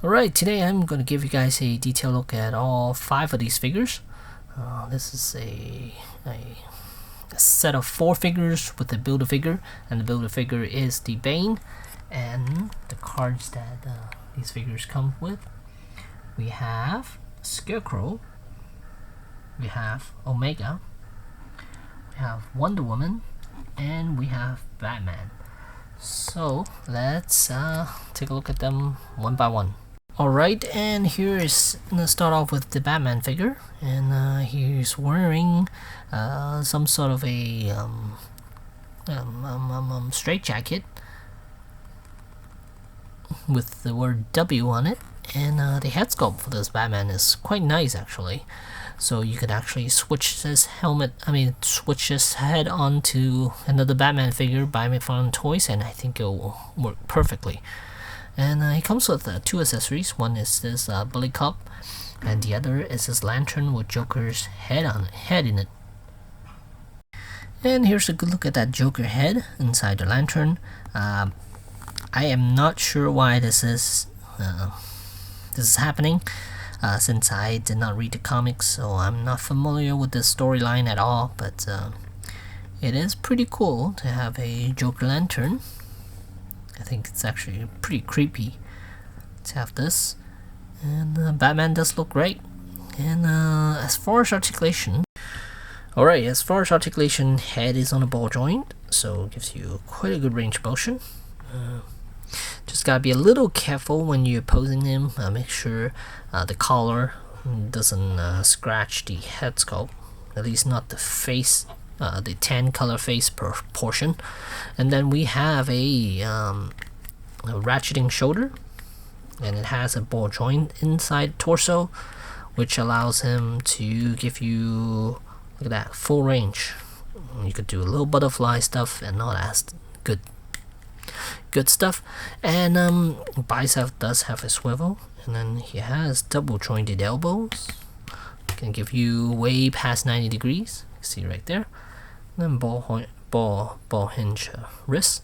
Alright, today I'm going to give you guys a detailed look at all 5 of these figures. This is a set of 4 figures with the Build-A-Figure, and the Build-A-Figure is the Bane. And the cards that these figures come with, we have Scarecrow, we have Omega, we have Wonder Woman, and we have Batman. So let's take a look at them one by one. Alright, and here is gonna start off with the Batman figure, and he's wearing some sort of a straight jacket with the word W on it, and the head sculpt for this Batman is quite nice actually. So you could actually switch his switch his head onto another Batman figure by McFarlane Toys, and I think it will work perfectly. And it comes with 2 accessories. One is this bully cup, and the other is this lantern with Joker's head in it. And here's a good look at that Joker head inside the lantern. I am not sure why this is happening, since I did not read the comics, so I'm not familiar with the storyline at all. But it is pretty cool to have a Joker lantern. I think it's actually pretty creepy to have this, and Batman does look great. And as far as articulation, head is on a ball joint, so it gives you quite a good range of motion. Just gotta be a little careful when you're posing him. Make sure the collar doesn't scratch the head sculpt, at least not the face. The tan color face portion. And then we have a ratcheting shoulder, and it has a ball joint inside torso, which allows him to give you, look at that, full range. You could do a little butterfly stuff and all that good stuff. And bicep does have a swivel, and then he has double jointed elbows, can give you way past 90 degrees. See right there. Then ball hinge wrist.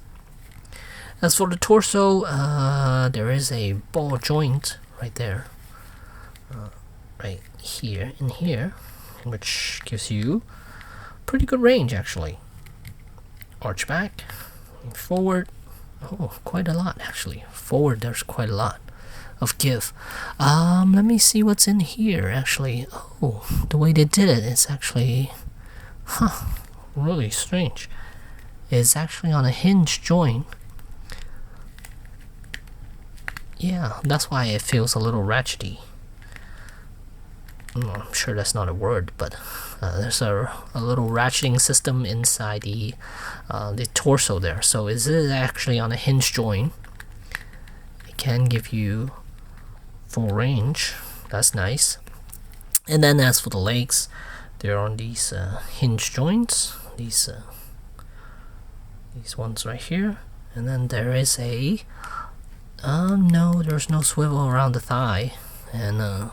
As for the torso, there is a ball joint right there, right here and here, which gives you pretty good range actually. Arch back, forward. Oh, quite a lot actually. Forward, there's quite a lot of give. Let me see what's in here actually. Oh, the way they did it is actually, really strange. It's actually on a hinge joint. Yeah, that's why it feels a little ratchety. I'm sure that's not a word, but there's a little ratcheting system inside the torso there. So is it actually on a hinge joint? It can give you full range. That's nice. And then as for the legs, they're on these hinge joints. These ones right here. And then there is a no, there's no swivel around the thigh, and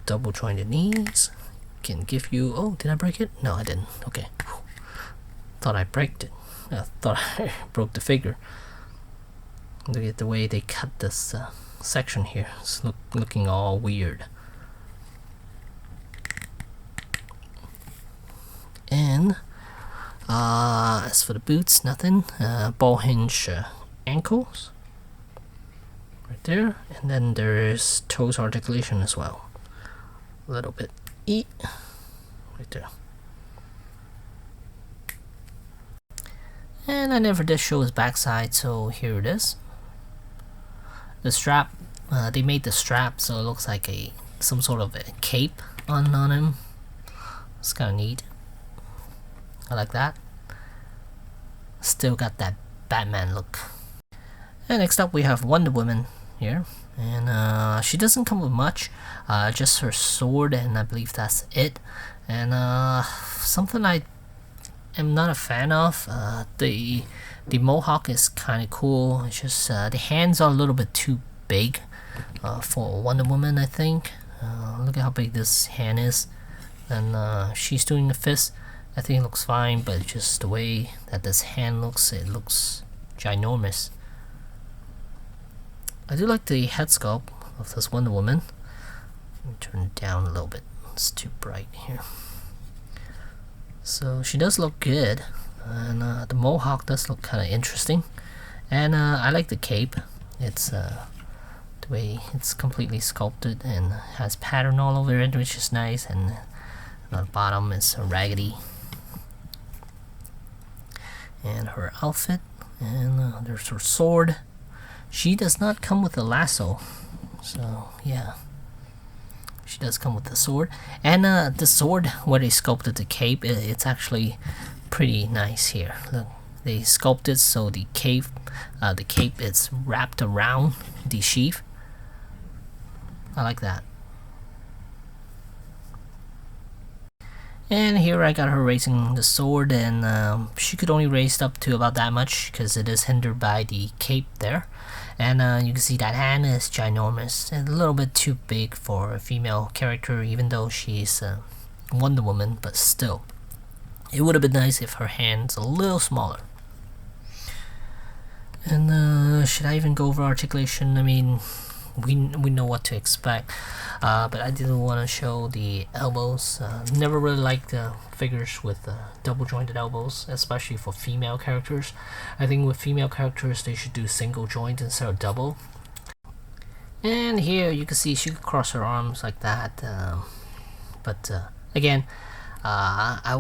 double jointed knees can give you, oh, did I break it? No, I didn't. Okay, thought I braked it. I thought I broke the figure. Look at the way they cut this section here. It's looking all weird. And as for the boots, nothing. Ball hinge ankles right there, and then there is toes articulation as well. A little bit right there. And I never did show his backside, so here it is. The strap, they made the strap so it looks like some sort of a cape on him. It's kind of neat. I like that. Still got that Batman look. And next up we have Wonder Woman here, and she doesn't come with much, just her sword, and I believe that's it. And something I am not a fan of, the mohawk is kind of cool. It's just the hands are a little bit too big for Wonder Woman, I think. Look at how big this hand is, and she's doing the fist. I think it looks fine, but just the way that this hand looks, it looks ginormous. I do like the head sculpt of this Wonder Woman. Let me turn it down a little bit. It's too bright here. So she does look good, and the mohawk does look kind of interesting. And I like the cape. It's the way it's completely sculpted and has pattern all over it, which is nice. And the bottom is raggedy. And her outfit, and there's her sword. She does not come with a lasso, so yeah. She does come with the sword, and the sword where they sculpted the cape, it's actually pretty nice here. Look, they sculpted so the cape is wrapped around the sheath. I like that. And here I got her raising the sword, and she could only raise up to about that much because it is hindered by the cape there. And you can see that hand is ginormous and a little bit too big for a female character, even though she's Wonder Woman, but still. It would have been nice if her hand's a little smaller. And should I even go over articulation? I mean, we know what to expect, but I didn't want to show the elbows. Never really liked figures with double jointed elbows, especially for female characters. I think with female characters they should do single joint instead of double. And here you can see she could cross her arms like that, but again, I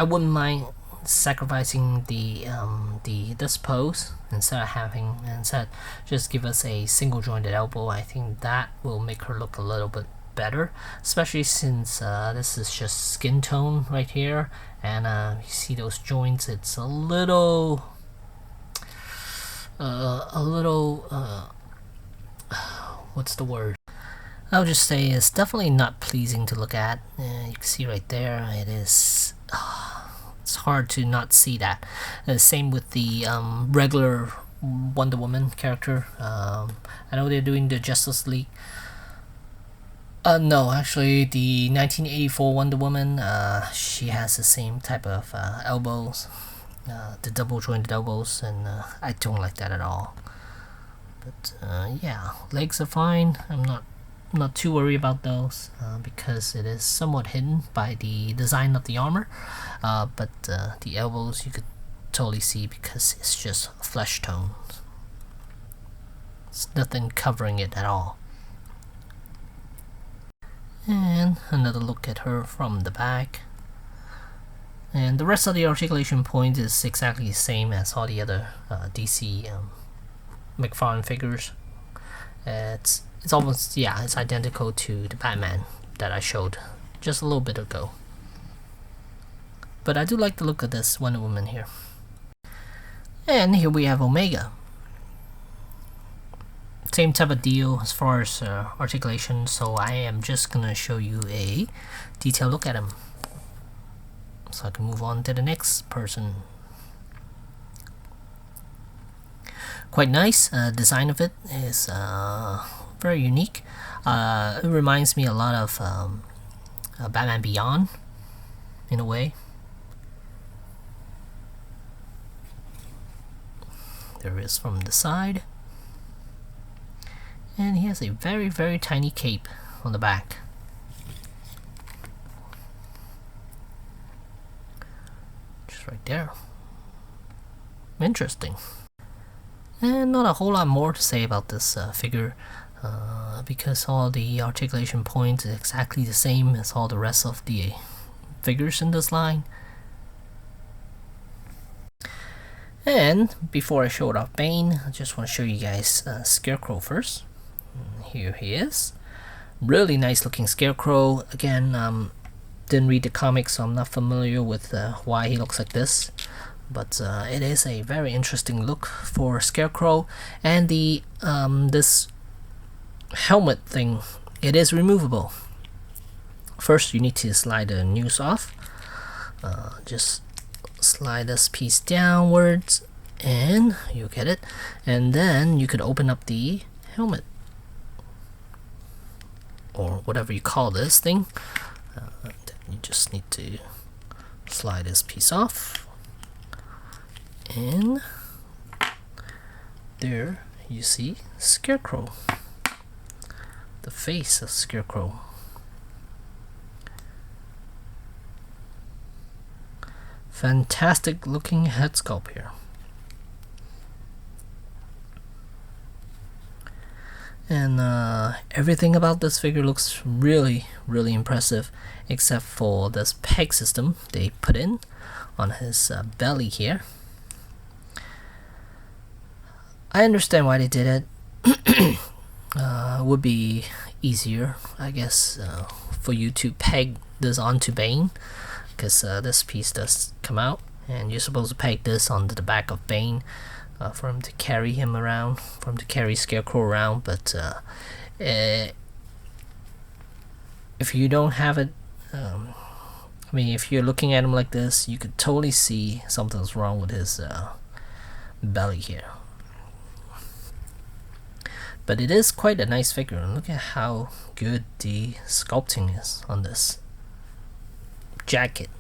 wouldn't mind sacrificing this pose instead just give us a single jointed elbow. I think that will make her look a little bit better, especially since this is just skin tone right here, and you see those joints, it's a little what's the word? I'll just say it's definitely not pleasing to look at. You can see right there, it is it's hard to not see that. Same with the regular Wonder Woman character. I know they're doing the Justice League. No, actually, the 1984 Wonder Woman, she has the same type of elbows, the double jointed elbows, and I don't like that at all. But yeah, legs are fine. I'm not too worried about those because it is somewhat hidden by the design of the armor, but the elbows you could totally see because it's just flesh tones. It's nothing covering it at all. And another look at her from the back, and the rest of the articulation point is exactly the same as all the other DC McFarlane figures. It's almost, yeah, it's identical to the Batman that I showed just a little bit ago. But I do like the look of this Wonder Woman here. And here we have Omega. Same type of deal as far as articulation, so I am just gonna show you a detailed look at him, so I can move on to the next person. Quite nice. Design of it is very unique. It reminds me a lot of Batman Beyond in a way. There is from the side, and he has a very, very tiny cape on the back. Just right there. Interesting. And not a whole lot more to say about this figure, because all the articulation points is exactly the same as all the rest of the figures in this line. And before I show off Bane, I just want to show you guys Scarecrow first. Here he is. Really nice looking Scarecrow. Again, didn't read the comics, so I'm not familiar with why he looks like this. But it is a very interesting look for Scarecrow. And the this helmet thing, it is removable. First, you need to slide the noose off. Just slide this piece downwards, and you get it. And then you could open up the helmet, or whatever you call this thing. You just need to slide this piece off, and there you see Scarecrow, the face of Scarecrow. Fantastic looking head sculpt here. And everything about this figure looks really impressive, except for this peg system they put in on his belly here. I understand why they did it. Would be easier, I guess, for you to peg this onto Bane, because this piece does come out, and you're supposed to peg this onto the back of Bane for him to carry him around, for him to carry Scarecrow around. But if you don't have it, I mean, if you're looking at him like this, you could totally see something's wrong with his belly here. But it is quite a nice figure, and look at how good the sculpting is on this jacket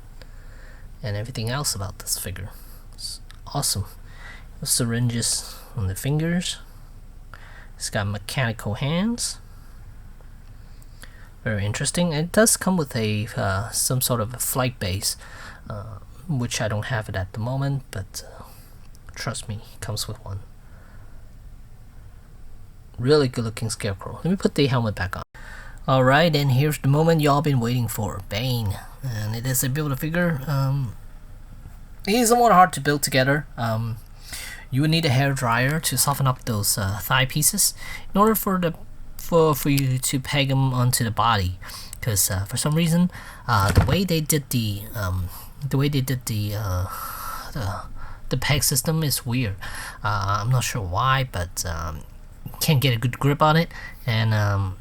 and everything else about this figure. It's awesome. The syringes on the fingers. It's got mechanical hands. Very interesting. It does come with a some sort of a flight base, which I don't have it at the moment, but trust me, it comes with one. Really good looking Scarecrow. Let me put the helmet back on. Alright, and here's the moment y'all been waiting for. Bane. And it is a build figure. He's somewhat hard to build together. You would need a hair dryer to soften up those thigh pieces in order for you to peg them onto the body. Because for some reason, the way they did the peg system is weird. I'm not sure why, but can't get a good grip on it, and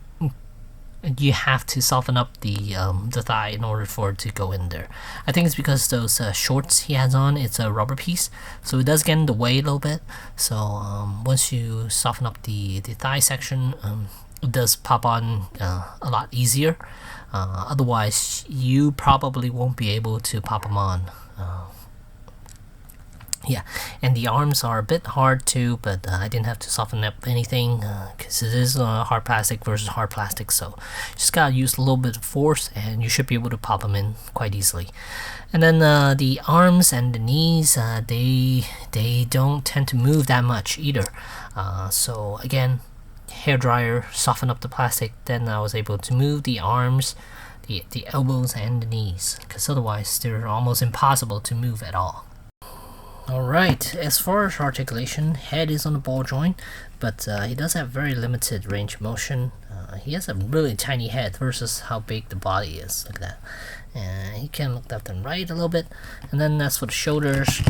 you have to soften up the thigh in order for it to go in there. I think it's because those shorts he has on, it's a rubber piece, so it does get in the way a little bit. So once you soften up the thigh section, it does pop on a lot easier. Otherwise, you probably won't be able to pop them on. Yeah, and the arms are a bit hard too, but I didn't have to soften up anything because it is hard plastic versus hard plastic, so just gotta use a little bit of force and you should be able to pop them in quite easily. And then the arms and the knees, they don't tend to move that much either. So again, hair dryer, soften up the plastic, then I was able to move the arms, the elbows and the knees, because otherwise they're almost impossible to move at all. Alright, as far as articulation, head is on the ball joint, but he does have very limited range of motion. He has a really tiny head versus how big the body is. Look at that. And he can look left and right a little bit. And then as for the shoulders,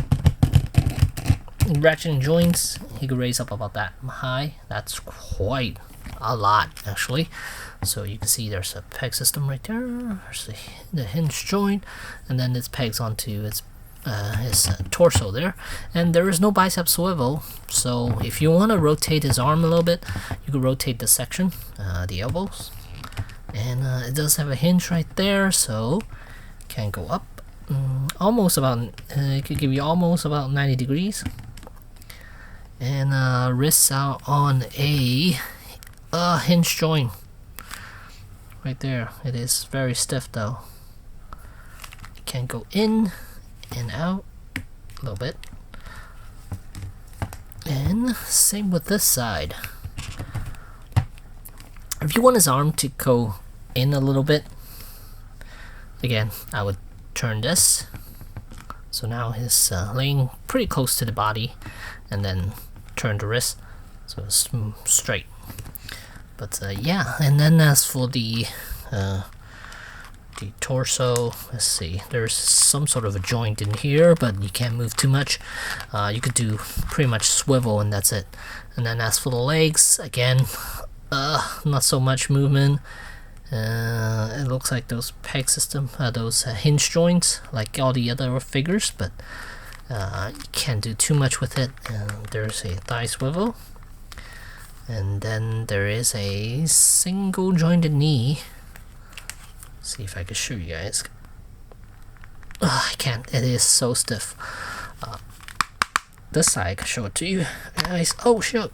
ratcheting joints, he could raise up about that high. That's quite a lot, actually. So you can see there's a peg system right there. There's the hinge joint, and then it pegs onto his torso there, and there is no bicep swivel. So if you want to rotate his arm a little bit, you can rotate this section, the elbows, and it does have a hinge right there, so can go up almost about, it could give you almost about 90 degrees, and wrists out on a hinge joint right there. It is very stiff though. It can go in and out a little bit, and same with this side. If you want his arm to go in a little bit, again, I would turn this, so now he's laying pretty close to the body, and then turn the wrist so it's straight. But yeah, and then as for the torso, let's see, there's some sort of a joint in here, but you can't move too much. You could do pretty much swivel and that's it. And then as for the legs, again, not so much movement. It looks like those peg system, those hinge joints, like all the other figures, but you can't do too much with it. There's a thigh swivel, and then there is a single jointed knee. See if I can show you guys. I can't, it is so stiff. This side I can show it to you guys. Oh shoot,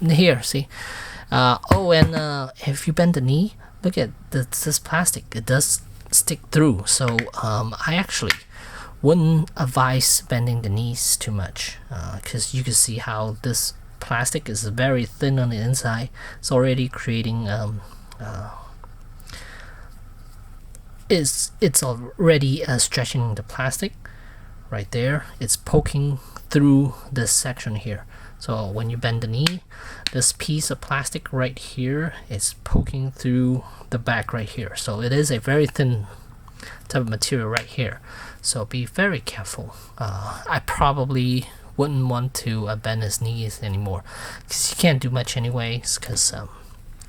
here, see. Oh, and if you bend the knee, look at this plastic. It does stick through. So I actually wouldn't advise bending the knees too much, because you can see how this plastic is very thin on the inside. It's already creating it's already stretching the plastic right there. It's poking through this section here. So when you bend the knee, this piece of plastic right here is poking through the back right here. So it is a very thin type of material right here. So be very careful. I probably wouldn't want to bend his knees anymore, because you can't do much anyways.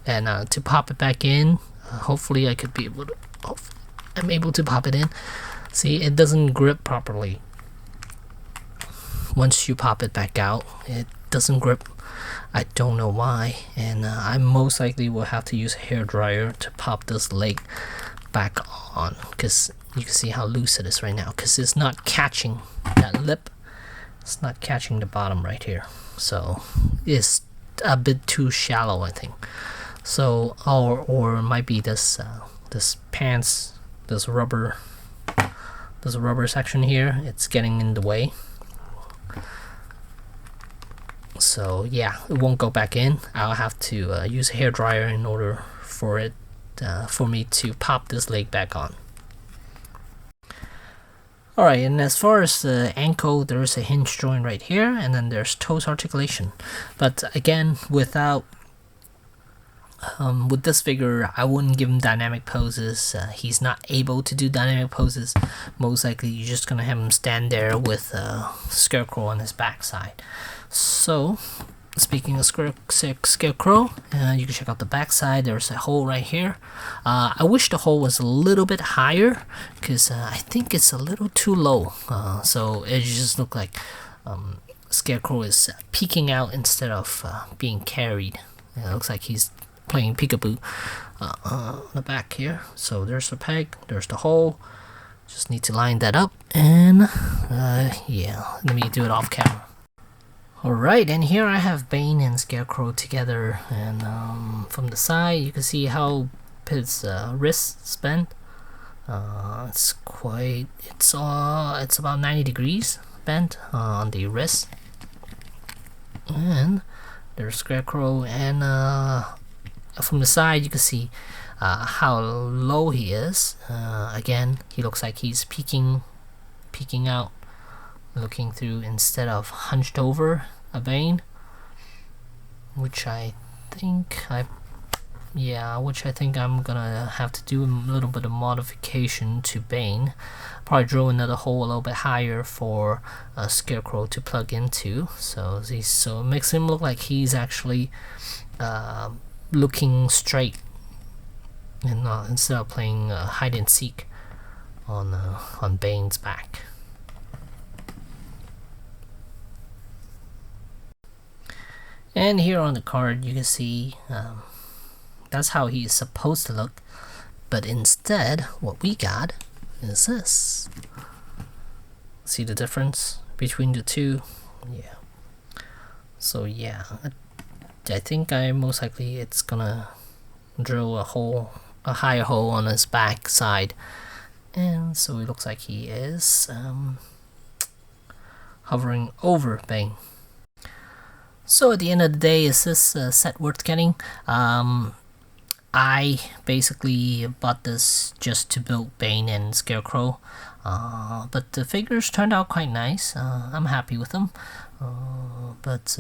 And to pop it back in, hopefully I could be able to. I'm able to pop it in. See, it doesn't grip properly. Once you pop it back out, it doesn't grip. I don't know why, and I most likely will have to use a hairdryer to pop this leg back on, because you can see how loose it is right now, because it's not catching that lip. It's not catching the bottom right here, so it's a bit too shallow, I think. So or it might be this this pants, this rubber section here, it's getting in the way. So yeah, it won't go back in. I'll have to use a hairdryer in order for it for me to pop this leg back on. Alright, and as far as the ankle, there's a hinge joint right here, and then there's toes articulation. But again, with this figure, I wouldn't give him dynamic poses. He's not able to do dynamic poses. Most likely you're just gonna have him stand there with Scarecrow on his backside. So speaking of Scarecrow, you can check out the backside. There's a hole right here. I wish the hole was a little bit higher, because I think it's a little too low. So it just looks like Scarecrow is peeking out instead of being carried. It looks like he's playing peekaboo on the back here. So there's the peg, there's the hole. Just need to line that up, and yeah, let me do it off camera. Alright, and here I have Bane and Scarecrow together, and from the side you can see how his wrist's bent. It's about 90 degrees bent on the wrist. And there's Scarecrow, and from the side you can see how low he is. Again, he looks like he's peeking out, looking through instead of hunched over a Bane, which I think I'm gonna have to do a little bit of modification to Bane. Probably drill another hole a little bit higher for a Scarecrow to plug into, so it makes him look like he's actually looking straight, and instead of playing hide and seek on Bane's back. And here on the card you can see that's how he is supposed to look, but instead what we got is this. See the difference between the two? Yeah. So yeah, I think most likely it's gonna drill a higher hole on his back side, and so it looks like he is hovering over Bane. So at the end of the day, is this set worth getting? I basically bought this just to build Bane and Scarecrow, but the figures turned out quite nice. I'm happy with them, but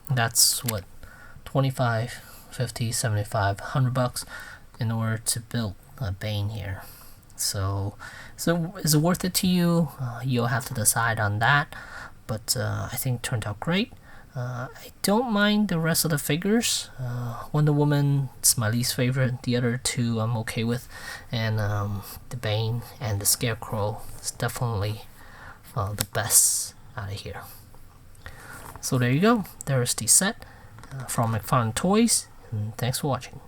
that's what, 25, 50, 75, 100 bucks in order to build a Bane here. So is it worth it to you? You'll have to decide on that, but I think it turned out great. I don't mind the rest of the figures. Wonder Woman is my least favorite. The other two I'm okay with, and the Bane and the Scarecrow is definitely the best out of here. So there you go. There's the set from McFarlane Toys, and thanks for watching.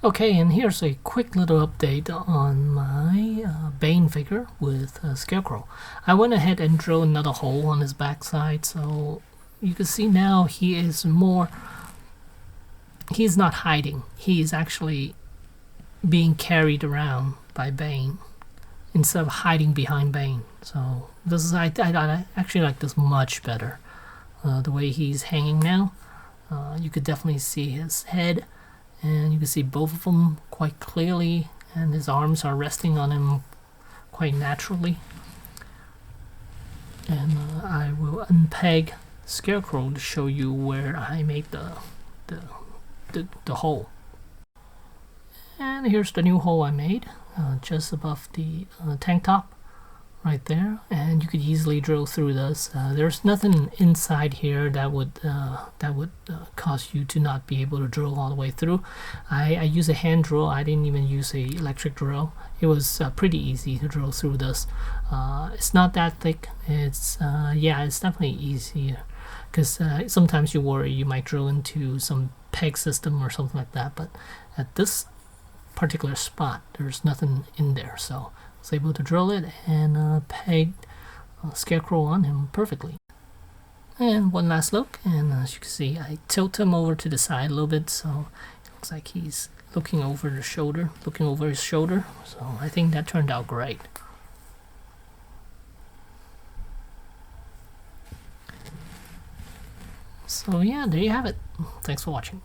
Okay, and here's a quick little update on my Bane figure with Scarecrow. I went ahead and drilled another hole on his backside, so you can see now he's not hiding. He's actually being carried around by Bane instead of hiding behind Bane. So this is I actually like this much better. The way he's hanging now, you could definitely see his head, and you can see both of them quite clearly, and his arms are resting on him quite naturally. And I will unpeg Scarecrow to show you where I made the hole. And here's the new hole I made, just above the tank top, right there. And you could easily drill through this. There's nothing inside here that would cause you to not be able to drill all the way through. I use a hand drill. I didn't even use a electric drill. It was pretty easy to drill through this. It's not that thick. It's it's definitely easier, because sometimes you worry you might drill into some peg system or something like that, but at this particular spot there's nothing in there, so I was able to drill it and peg Scarecrow on him perfectly. And one last look, and as you can see, I tilt him over to the side a little bit, so it looks like he's looking over his shoulder, so I think that turned out great. So yeah, there you have it. Thanks for watching.